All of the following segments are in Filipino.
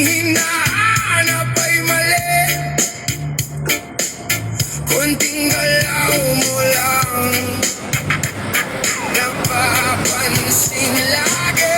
hinahanap ay mali. Kunting galaw mo lang napapansin lagi.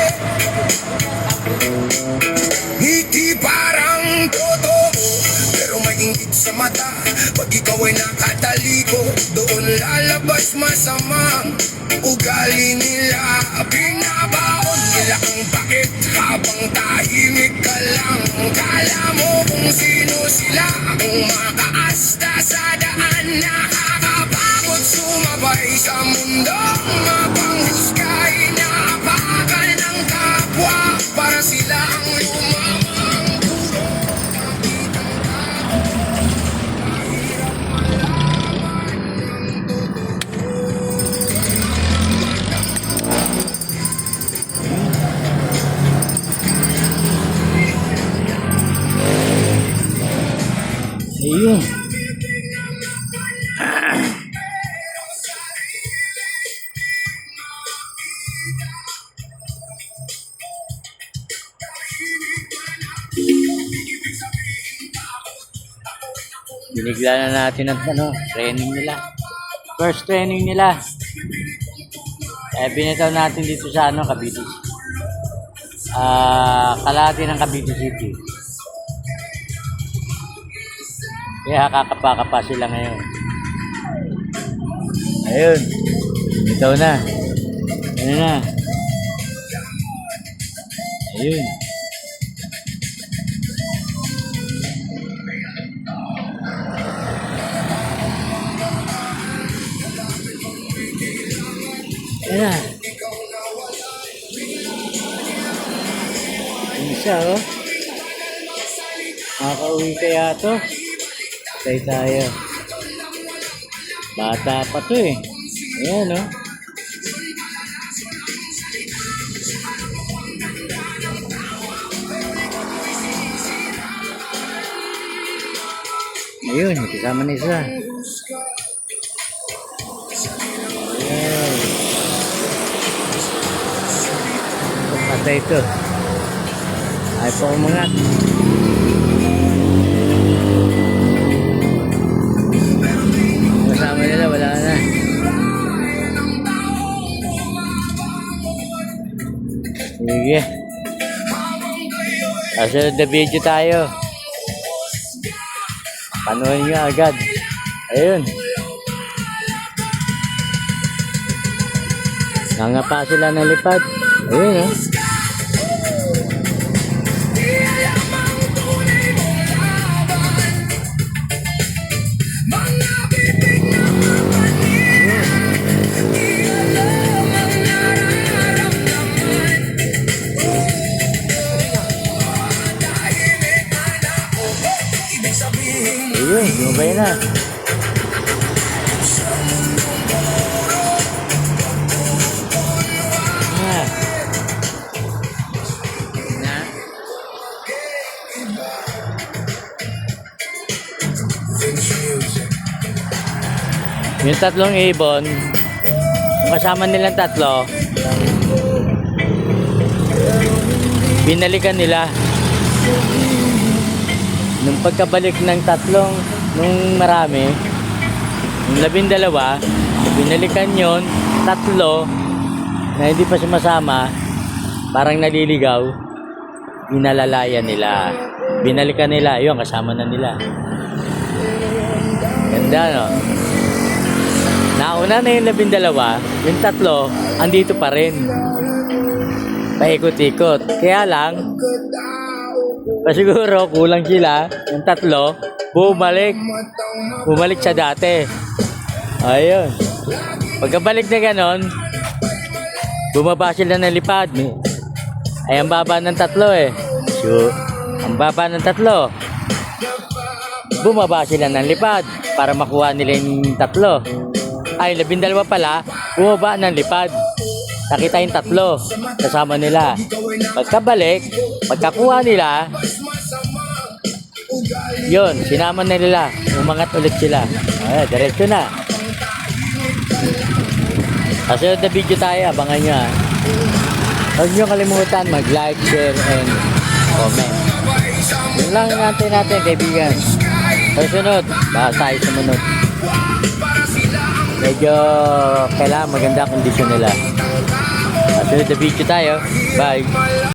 Ngiti parang totoo, pero may inggit sa mata. Pag ikaw ay nakataliko, doon lalabas masamang ugali nila. Binabaon nila ang bakit habang tahimik ka lang. Kala mo kung sino sila, ang makaasta sa daan. Nakakapagod sumabay sa mundong mapanghusgay. Naapakal ng kapwa para sila ang lumamang puro. Nakitang kapwa, mahirap malaman ng totoo. Ayun. Binigla na natin ang training nila. First training nila. Binitaw natin dito sa Cavite. Kalahati ng Cavite City. Kaya kakapa-kapa sila ngayon. Ayun. Bitaw na. Ano na. Ayun. Ayan. Isa, oh. Makakauwi kaya to. Tay tayo. Bata pa to eh. Ayan, oh. Ayun, kasama na isa. Ayan. Patay ito. Ay po umangat. Kasama nila, wala na. Sige. Kasunod na video tayo. Panuhin nyo agad. Ayun. Nangapa sila ng lipad. Ayun, oh. Ayun, lumabay na. Yung tatlong ibon, kasama nilang tatlo, binalikan nila. Nung pagkabalik ng tatlong, nung marami, yung 12, binalikan yon tatlo, na hindi pa sumasama, parang naliligaw, binalalayan nila. Binalikan nila, yun, kasama na nila. Ganda, no? Nauna na yung 12, yung tatlo, andito pa rin. Paikot-ikot. Kaya lang, pasiguro kulang sila, yung tatlo, bumalik sa dati. Ayun. Pagkabalik na ganon, bumaba sila ng lipad. Ay, ang baba ng tatlo eh. So, ang baba ng tatlo, bumaba sila ng lipad para makuha nila yung tatlo. Ay, 12 pala, bumaba ng lipad. Nakita yung tatlo, kasama nila. Pagkabalik, pagkakuha nila, yun, sinama na nila. Umangat ulit sila. Ay, diretso na. Kasunod na video tayo, abangan nyo ha. Huwag nyo kalimutan mag-like, share, and comment. Yun lang yung antay natin, kaibigan. Sa sunod, baka tayo sumunod. Medyo kailangan maganda kondisyon nila. Sunod na video tayo. Bye!